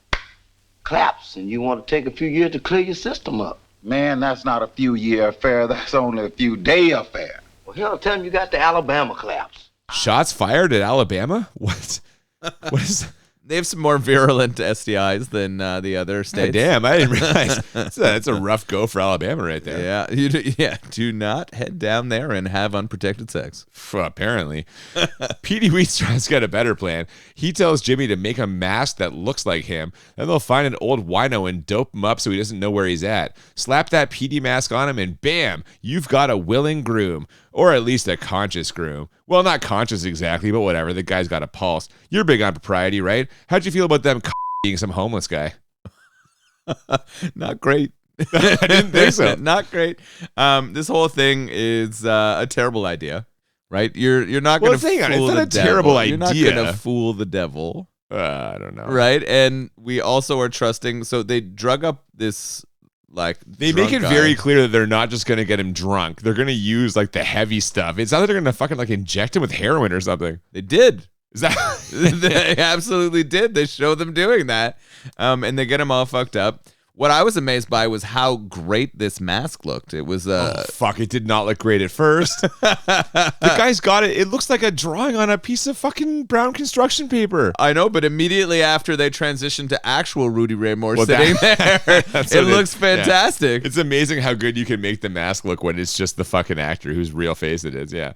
Speaker 5: claps and you want to take a few years to clear your system up.
Speaker 3: Man, that's not a few-year affair. That's only a few-day affair.
Speaker 5: Well, he'll tell him you got the Alabama claps.
Speaker 1: Shots fired at Alabama? What? What is...
Speaker 2: They have some more virulent STIs than the other states.
Speaker 1: Damn, I didn't realize. That's a rough go for Alabama right there.
Speaker 2: Yeah, do not head down there and have unprotected sex.
Speaker 1: Apparently. Petey Wheatstraw's got a better plan. He tells Jimmy to make a mask that looks like him. Then they'll find an old wino and dope him up so he doesn't know where he's at. Slap that Petey mask on him and bam, you've got a willing groom. Or at least a conscious groom. Well, not conscious exactly, but whatever. The guy's got a pulse. You're big on propriety, right? How'd you feel about them being some homeless guy?
Speaker 2: Not great.
Speaker 1: I didn't think so.
Speaker 2: Not great. This whole thing is a terrible idea, right? You're not going to fool the devil.
Speaker 1: It's not a terrible idea.
Speaker 2: You're not going to fool the devil.
Speaker 1: I don't know.
Speaker 2: Right? And we also are trusting. So they drug up this... Like
Speaker 1: they make it very clear that they're not just going to get him drunk. They're going to use like the heavy stuff. It's not that they're going to fucking like inject him with heroin or something.
Speaker 2: They did.
Speaker 1: Is that?
Speaker 2: They absolutely did. They show them doing that. And they get him all fucked up. What I was amazed by was how great this mask looked. It was
Speaker 1: it did not look great at first. The guy's got it. It looks like a drawing on a piece of fucking brown construction paper.
Speaker 2: I know, but immediately after they transitioned to actual Rudy Ray Moore sitting there, it looks fantastic.
Speaker 1: Yeah. It's amazing how good you can make the mask look when it's just the fucking actor whose real face it is. Yeah.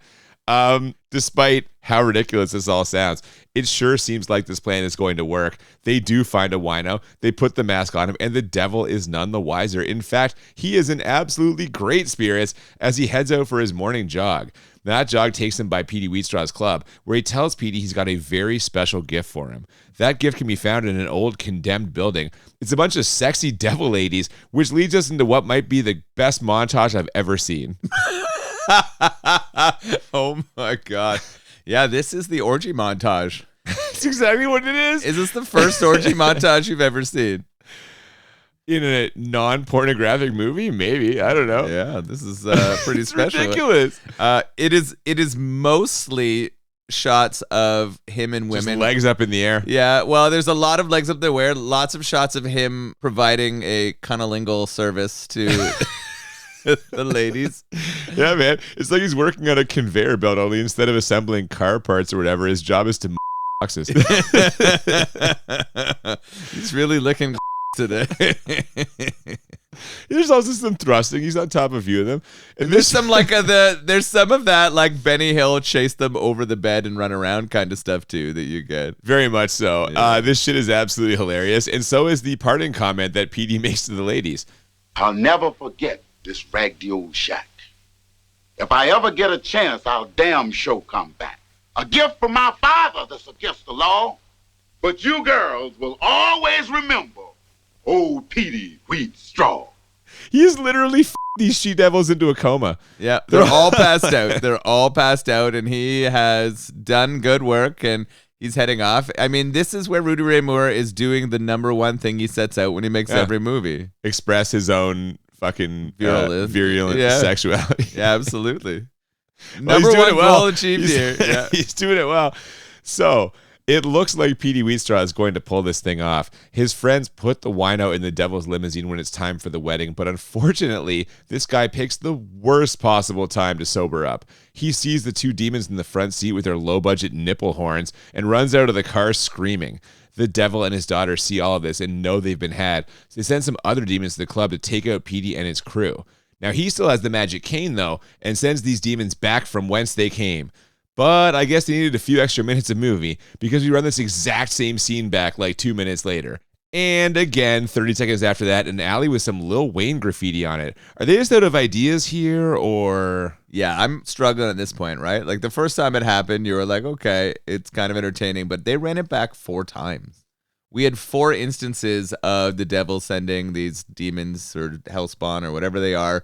Speaker 1: Despite how ridiculous this all sounds, it sure seems like this plan is going to work. They do find a wino, they put the mask on him, and the devil is none the wiser. In fact, he is in absolutely great spirits as he heads out for his morning jog. That jog takes him by Petey Wheatstraw's club, where he tells Petey he's got a very special gift for him. That gift can be found in an old condemned building. It's a bunch of sexy devil ladies, which leads us into what might be the best montage I've ever seen.
Speaker 2: Oh my god. Yeah, this is the orgy montage.
Speaker 1: That's exactly what it is.
Speaker 2: Is this the first orgy montage you've ever seen?
Speaker 1: In a non-pornographic movie? Maybe. I don't know.
Speaker 2: Yeah, this is pretty special.
Speaker 1: Ridiculous.
Speaker 2: It is mostly shots of him and women.
Speaker 1: Just legs up in the air.
Speaker 2: Yeah, well, there's a lot of legs up there where lots of shots of him providing a cunnilingus service to... the ladies.
Speaker 1: Yeah, man. It's like he's working on a conveyor belt, only instead of assembling car parts or whatever, his job is to boxes.
Speaker 2: He's really licking today.
Speaker 1: There's also some thrusting. He's on top of a few of them.
Speaker 2: And there's some there's some of that like Benny Hill chase them over the bed and run around kind of stuff too that you get.
Speaker 1: Very much so.
Speaker 2: Yeah.
Speaker 1: This shit is absolutely hilarious. And so is the parting comment that Petey makes to the ladies.
Speaker 3: I'll never forget this raggedy old shack. If I ever get a chance, I'll damn sure come back. A gift from my father that's against the law. But you girls will always remember old Petey Wheatstraw.
Speaker 1: He is literally these she-devils into a coma.
Speaker 2: Yeah, they're all passed out. They're all passed out, and he has done good work, and he's heading off. I mean, this is where Rudy Ray Moore is doing the number one thing he sets out when he makes every movie.
Speaker 1: Express his own fucking virulent sexuality.
Speaker 2: Yeah, absolutely. Number one goal achieved here. Yeah.
Speaker 1: He's doing it well. So it looks like Petey Wheatstraw is going to pull this thing off. His friends put the wine out in the devil's limousine when it's time for the wedding, but unfortunately, this guy picks the worst possible time to sober up. He sees the two demons in the front seat with their low-budget nipple horns and runs out of the car screaming. The devil and his daughter see all of this and know they've been had, so they send some other demons to the club to take out Petey and his crew. Now, he still has the magic cane, though, and sends these demons back from whence they came. But I guess they needed a few extra minutes of movie because we run this exact same scene back like 2 minutes later. And again, 30 seconds after that, an alley with some Lil Wayne graffiti on it. Are they just out of ideas here, or...?
Speaker 2: Yeah, I'm struggling at this point, right? Like, the first time it happened, you were like, okay, it's kind of entertaining, but they ran it back 4 times. We had 4 instances of the devil sending these demons or hellspawn or whatever they are.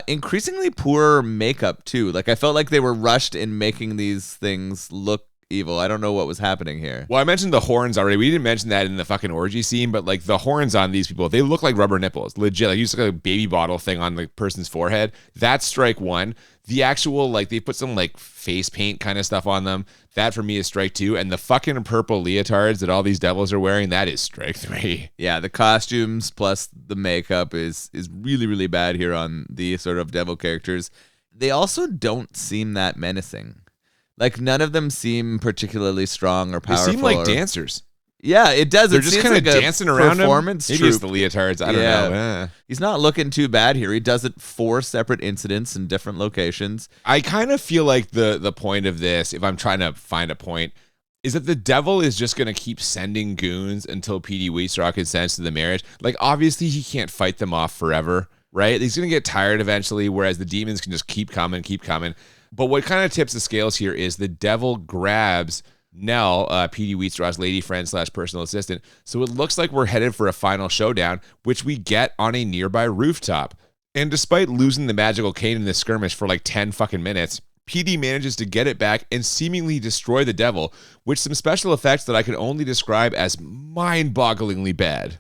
Speaker 2: Increasingly poor makeup, too. Like, I felt like they were rushed in making these things look evil. I don't know what was happening here.
Speaker 1: Well, I mentioned the horns already. We didn't mention that in the fucking orgy scene, but like the horns on these people, they look like rubber nipples. Legit. Like you just like a baby bottle thing on the person's forehead. That's strike 1. The actual, like, they put some like face paint kind of stuff on them. That for me is strike 2. And the fucking purple leotards that all these devils are wearing, that is strike 3.
Speaker 2: Yeah, the costumes plus the makeup is really, really bad here on the sort of devil characters. They also don't seem that menacing. Like, none of them seem particularly strong or powerful.
Speaker 1: They seem like dancers.
Speaker 2: Yeah, it does.
Speaker 1: They're just kind of
Speaker 2: like
Speaker 1: dancing around him. Maybe it's the
Speaker 2: troupe.
Speaker 1: leotards. I don't know.
Speaker 2: He's not looking too bad here. He does it 4 separate incidents in different locations.
Speaker 1: I kind of feel like the point of this, if I'm trying to find a point, is that the devil is just going to keep sending goons until Petey Wheatstraw consents to the marriage. Like, obviously, he can't fight them off forever, right? He's going to get tired eventually, whereas the demons can just keep coming. But what kind of tips the scales here is the devil grabs Nell, Petey Wheatstraw's lady friend / personal assistant. So it looks like we're headed for a final showdown, which we get on a nearby rooftop. And despite losing the magical cane in this skirmish for like 10 fucking minutes, Petey manages to get it back and seemingly destroy the devil, with some special effects that I can only describe as mind-bogglingly bad.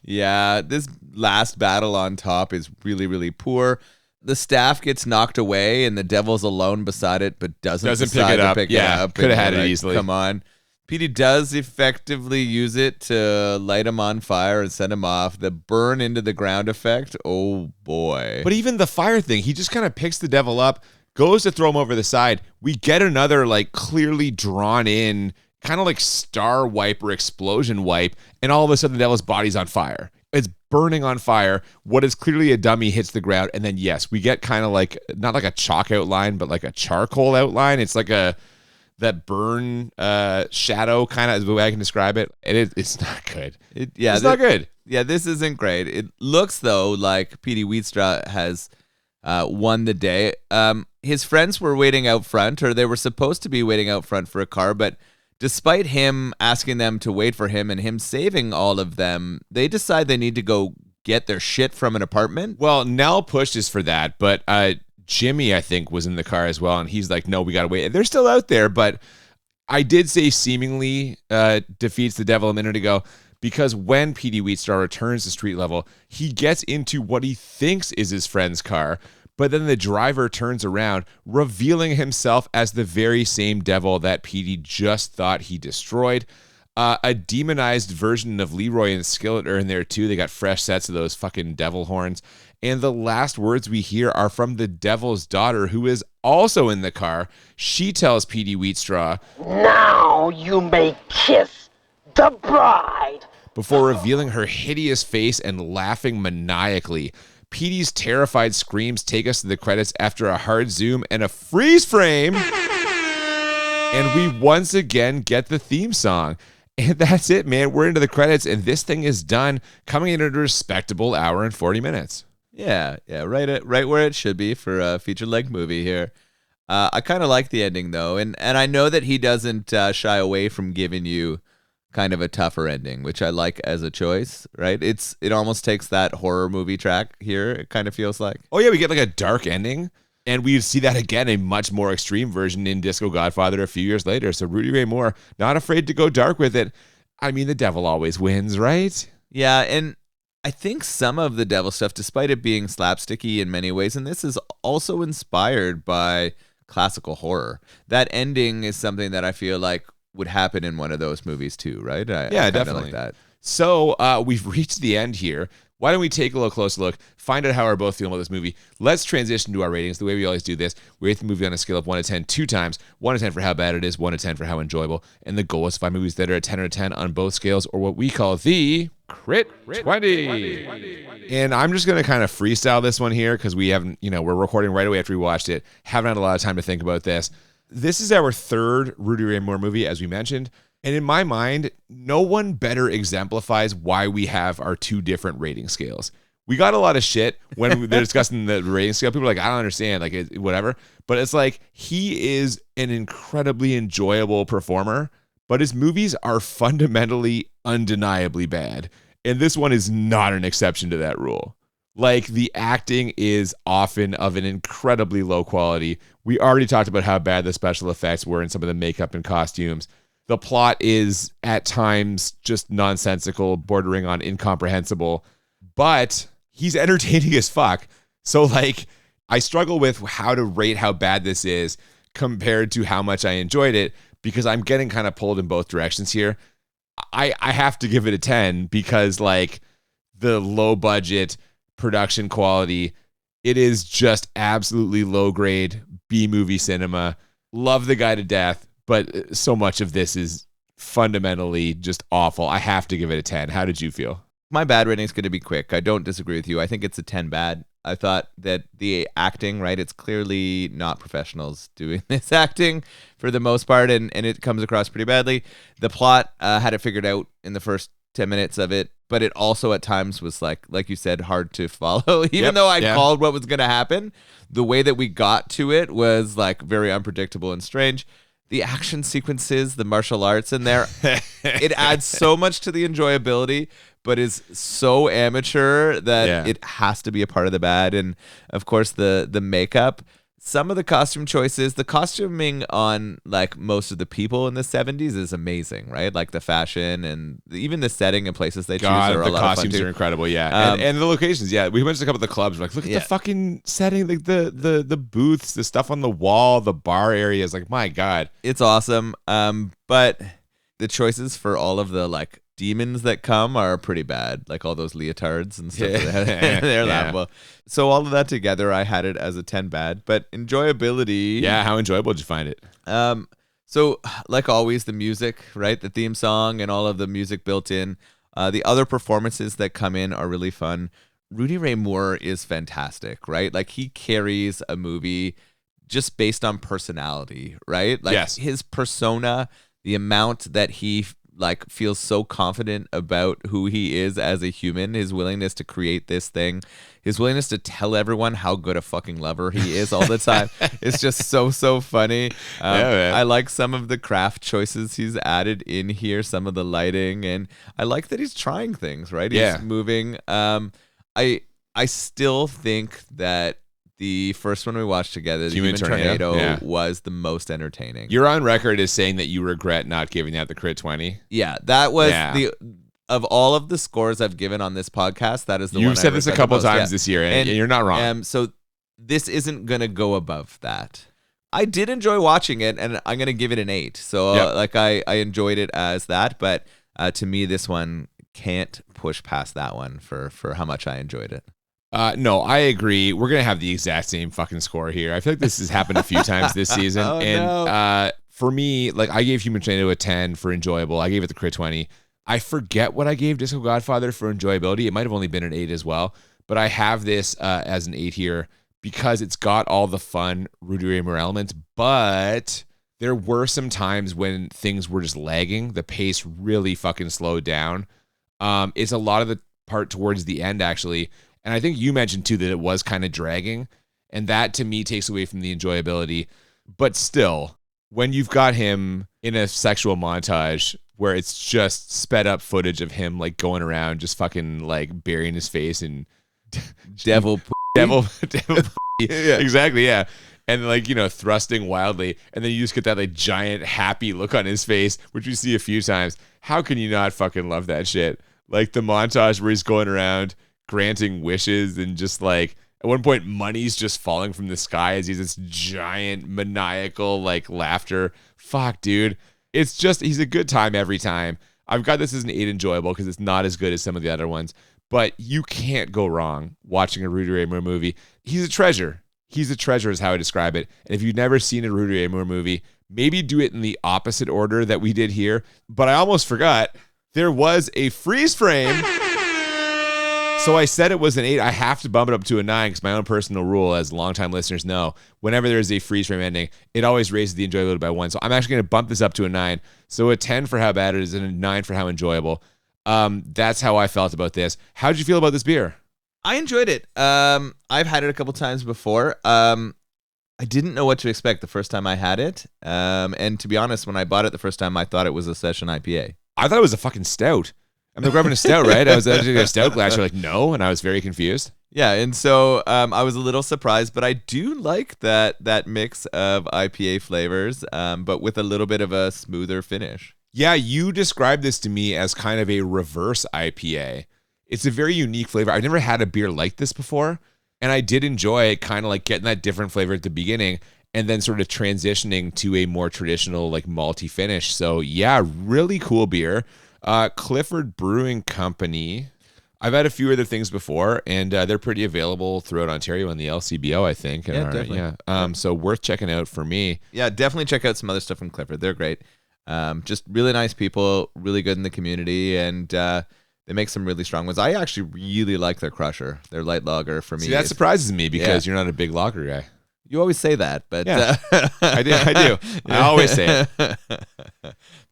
Speaker 2: Yeah, this last battle on top is really, really poor. The staff gets knocked away and the devil's alone beside it, but doesn't pick it up.
Speaker 1: Could have had it easily.
Speaker 2: Come on. Petey does effectively use it to light him on fire and send him off. The burn into the ground effect, oh boy.
Speaker 1: But even the fire thing, he just kind of picks the devil up, goes to throw him over the side. We get another like clearly drawn in kind of like star wipe or explosion wipe, and all of a sudden the devil's body's on fire. It's burning on fire. What is clearly a dummy hits the ground, and then yes, we get kind of like not like a chalk outline, but like a charcoal outline. It's like that burn shadow kind of is the way I can describe it, and it's not good. It's not good.
Speaker 2: Yeah, this isn't great. It looks though like Petey Wheatstraw has won the day. His friends were waiting out front, or they were supposed to be waiting out front for a car, but despite him asking them to wait for him and him saving all of them, they decide they need to go get their shit from an apartment.
Speaker 1: Well, Nell pushes for that, but Jimmy, I think, was in the car as well, and he's like, no, we got to wait. They're still out there, but I did say seemingly defeats the devil a minute ago, because when Petey Wheatstraw returns to street level, he gets into what he thinks is his friend's car, but then the driver turns around, revealing himself as the very same devil that Petey just thought he destroyed. A demonized version of Leroy and Skillet are in there too. They got fresh sets of those fucking devil horns. And the last words we hear are from the devil's daughter, who is also in the car. She tells Petey Wheatstraw,
Speaker 4: "Now you may kiss the bride,"
Speaker 1: before revealing her hideous face and laughing maniacally. Petey's terrified screams take us to the credits after a hard zoom and a freeze frame. And we once again get the theme song. And that's it, man. We're into the credits, and this thing is done, coming in at a respectable hour and 40 minutes.
Speaker 2: Yeah, right where it should be for a feature-length movie here. I kind of like the ending, though, and I know that he doesn't shy away from giving you kind of a tougher ending, which I like as a choice, right? It almost takes that horror movie track here, it kind of feels like.
Speaker 1: Oh, yeah, we get like a dark ending. And we see that again, a much more extreme version in Disco Godfather a few years later. So Rudy Ray Moore, not afraid to go dark with it. I mean, the devil always wins, right?
Speaker 2: Yeah, and I think some of the devil stuff, despite it being slapsticky in many ways, and this is also inspired by classical horror. That ending is something that I feel like would happen in one of those movies too, right? I
Speaker 1: definitely.
Speaker 2: like that.
Speaker 1: So we've reached the end here. Why don't we take a little closer look, find out how we're both feeling about this movie. Let's transition to our ratings the way we always do this. We rate the movie on a scale of 1 to 10 two times. 1 to 10 for how bad it is, 1 to 10 for how enjoyable. And the goal is to find movies that are a 10 or a 10 on both scales, or what we call the Crit 20. And I'm just going to kind of freestyle this one here because we haven't, we're recording right away after we watched it. Haven't had a lot of time to think about this. This is our third Rudy Ray Moore movie, as we mentioned. And in my mind, no one better exemplifies why we have our two different rating scales. We got a lot of shit when they're discussing the rating scale. People are like, I don't understand, whatever. But it's like, he is an incredibly enjoyable performer, but his movies are fundamentally undeniably bad. And this one is not an exception to that rule. Like, the acting is often of an incredibly low quality. We already talked about how bad the special effects were in some of the makeup and costumes. The plot is at times just nonsensical, bordering on incomprehensible, but he's entertaining as fuck. So I struggle with how to rate how bad this is compared to how much I enjoyed it, because I'm getting kind of pulled in both directions here. I have to give it a 10 because the low budget production quality, it is just absolutely low grade B movie cinema. Love the guy to death. But so much of this is fundamentally just awful. I have to give it a 10. How did you feel?
Speaker 2: My bad rating is going to be quick. I don't disagree with you. I think it's a 10 bad. I thought that the acting, right, it's clearly not professionals doing this acting for the most part, and it comes across pretty badly. The plot had it figured out in the first 10 minutes of it, but it also at times was like you said, hard to follow. Even though I called what was going to happen, the way that we got to it was very unpredictable and strange. The action sequences, the martial arts in there, it adds so much to the enjoyability, but is so amateur that it has to be a part of the bad. And of course, the makeup, some of the costume choices, the costuming on most of the people in the 70s is amazing, right? The fashion and even the setting and places they choose are a lot of fun.
Speaker 1: The costumes are incredible, and the locations, We look at the clubs, look at the fucking setting, the booths, the stuff on the wall, the bar areas, my God.
Speaker 2: It's awesome. But the choices for all of the demons that come are pretty bad, all those leotards and stuff. They're laughable. So all of that together, I had it as a 10 bad, but enjoyability.
Speaker 1: Yeah, how enjoyable did you find it?
Speaker 2: So like always, the music, right? The theme song and all of the music built in. The other performances that come in are really fun. Rudy Ray Moore is fantastic, right? He carries a movie just based on personality, right? His persona, the amount that he feels so confident about who he is as a human, his willingness to create this thing, his willingness to tell everyone how good a fucking lover he is all the time. It's just so funny. I like some of the craft choices he's added in here, some of the lighting, and I like that he's trying things, right? He's moving. I still think that the first one we watched together, the Human Tornado, was the most entertaining.
Speaker 1: You're on record as saying that you regret not giving out the Crit 20.
Speaker 2: Yeah, that was of all of the scores I've given on this podcast, that is the one
Speaker 1: You've said this a couple times this year, and you're not wrong.
Speaker 2: So this isn't going to go above that. I did enjoy watching it, and I'm going to give it an 8. So I enjoyed it as that, but to me, this one can't push past that one for how much I enjoyed it.
Speaker 1: No, I agree. We're going to have the exact same fucking score here. I feel like this has happened a few times this season. For me, I gave Human Tornado a 10 for enjoyable. I gave it the Crit 20. I forget what I gave Disco Godfather for enjoyability. It might have only been an 8 as well, but I have this as an 8 here because it's got all the fun Rudy Ray Moore elements, but there were some times when things were just lagging. The pace really fucking slowed down. It's a lot of the part towards the end, actually. And I think you mentioned, too, that it was kind of dragging. And that, to me, takes away from the enjoyability. But still, when you've got him in a sexual montage where it's just sped up footage of him, going around, just fucking, burying his face in
Speaker 2: devil
Speaker 1: devil yeah. Exactly, yeah. And like, thrusting wildly, and then you just get that like giant happy look on his face, which we see a few times. How can you not fucking love that shit? Like the montage where he's going around granting wishes, and just like at one point money's just falling from the sky as he's this giant maniacal like laughter. Fuck, dude. It's just, he's a good time every time. I've got this as an 8 enjoyable because it's not as good as some of the other ones, but you can't go wrong watching a Rudy Ray Moore movie. He's a treasure. He's a treasure is how I describe it. And if you've never seen a Rudy Ray Moore movie, maybe do it in the opposite order that we did here. But I almost forgot, there was a freeze frame. So I said it was an 8. I have to bump it up to a 9 because my own personal rule, as longtime listeners know, whenever there's a freeze frame ending, it always raises the enjoyability by 1. So I'm actually going to bump this up to a 9. So a 10 for how bad it is and a 9 for how enjoyable. That's how I felt about this. How did you feel about this beer?
Speaker 2: I enjoyed it. I've had it a couple times before. I didn't know what to expect the first time I had it. And to be honest, when I bought it the first time, I thought it was a session IPA.
Speaker 1: I thought it was a fucking stout. I'm like, grabbing a stout, right? I was actually a stout glass. You're like, no. And I was very confused.
Speaker 2: Yeah. And so I was a little surprised, but I do like that mix of IPA flavors, but with a little bit of a smoother finish.
Speaker 1: Yeah. You described this to me as kind of a reverse IPA. It's a very unique flavor. I've never had a beer like this before, and I did enjoy it, kind of like getting that different flavor at the beginning and then sort of transitioning to a more traditional like malty finish. So yeah, really cool beer. Clifford Brewing Company. I've had a few other things before, and they're pretty available throughout Ontario and the LCBO, I think.
Speaker 2: Yeah, definitely.
Speaker 1: Yeah. So worth checking out for me.
Speaker 2: Yeah, definitely check out some other stuff from Clifford. They're great. Just really nice people, really good in the community, and they make some really strong ones. I actually really like their Crusher, their light lager for me.
Speaker 1: See, that surprises me because you're not a big lager guy.
Speaker 2: You always say that, but
Speaker 1: yeah, I do. I always say it.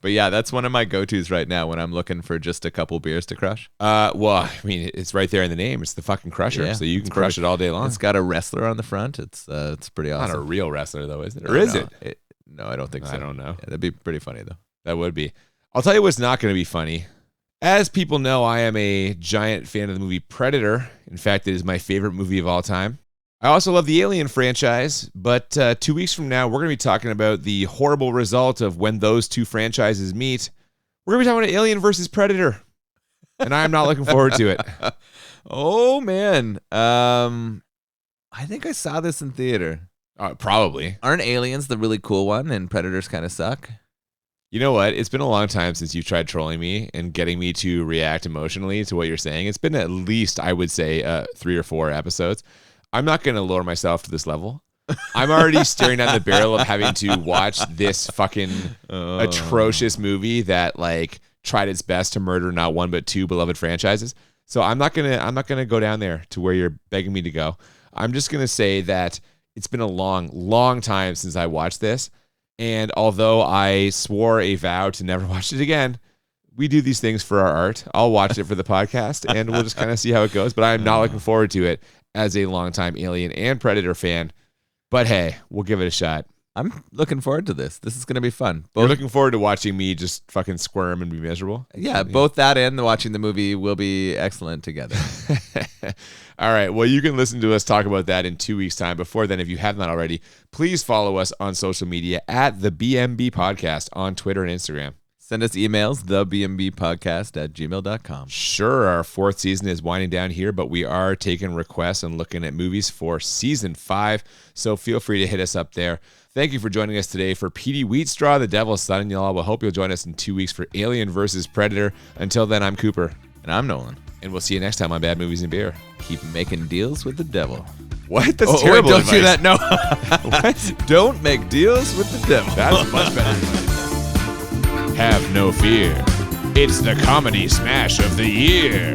Speaker 2: But yeah, that's one of my go-tos right now when I'm looking for just a couple beers to crush.
Speaker 1: Well, I mean, it's right there in the name. It's the fucking Crusher, so you can crush it all day long.
Speaker 2: It's got a wrestler on the front. It's pretty awesome.
Speaker 1: Not a real wrestler though, is it? Or is it?
Speaker 2: No, I don't think so.
Speaker 1: I don't know.
Speaker 2: Yeah, that'd be pretty funny though.
Speaker 1: That would be. I'll tell you what's not going to be funny. As people know, I am a giant fan of the movie Predator. In fact, it is my favorite movie of all time. I also love the Alien franchise, but 2 weeks from now, we're going to be talking about the horrible result of when those two franchises meet. We're going to be talking about Alien versus Predator, and I'm not looking forward to it.
Speaker 2: Oh, man. I think I saw this in theater.
Speaker 1: Probably.
Speaker 2: Aren't Aliens the really cool one, and Predators kind of suck?
Speaker 1: You know what? It's been a long time since you've tried trolling me and getting me to react emotionally to what you're saying. It's been at least, I would say, 3 or 4 episodes. I'm not going to lower myself to this level. I'm already staring down the barrel of having to watch this fucking atrocious movie that like tried its best to murder not one but 2 beloved franchises. So I'm not gonna go down there to where you're begging me to go. I'm just gonna say that it's been a long, long time since I watched this. And although I swore a vow to never watch it again, we do these things for our art. I'll watch it for the podcast, and we'll just kind of see how it goes. But I'm not looking forward to it as a longtime Alien and Predator fan. But hey, we'll give it a shot.
Speaker 2: I'm looking forward to this. This is going to be fun.
Speaker 1: You're looking forward to watching me just fucking squirm and be miserable?
Speaker 2: Yeah, both that and watching the movie will be excellent together.
Speaker 1: All right. Well, you can listen to us talk about that in 2 weeks' time. Before then, if you have not already, please follow us on social media at the BMB Podcast on Twitter and Instagram.
Speaker 2: Send us emails, thebmbpodcast@gmail.com.
Speaker 1: Sure, our 4th season is winding down here, but we are taking requests and looking at movies for season 5. So feel free to hit us up there. Thank you for joining us today for Petey Wheatstraw, the Devil's Son, and y'all. We'll hope you'll join us in 2 weeks for Alien versus Predator. Until then, I'm Cooper.
Speaker 2: And I'm Nolan.
Speaker 1: And we'll see you next time on Bad Movies and Beer.
Speaker 2: Keep making deals with the devil.
Speaker 1: What? That's terrible
Speaker 2: Wait, don't
Speaker 1: advice.
Speaker 2: do that. No. What? Don't make deals with the devil.
Speaker 1: That's much better advice. Have no fear. It's the comedy smash of the year.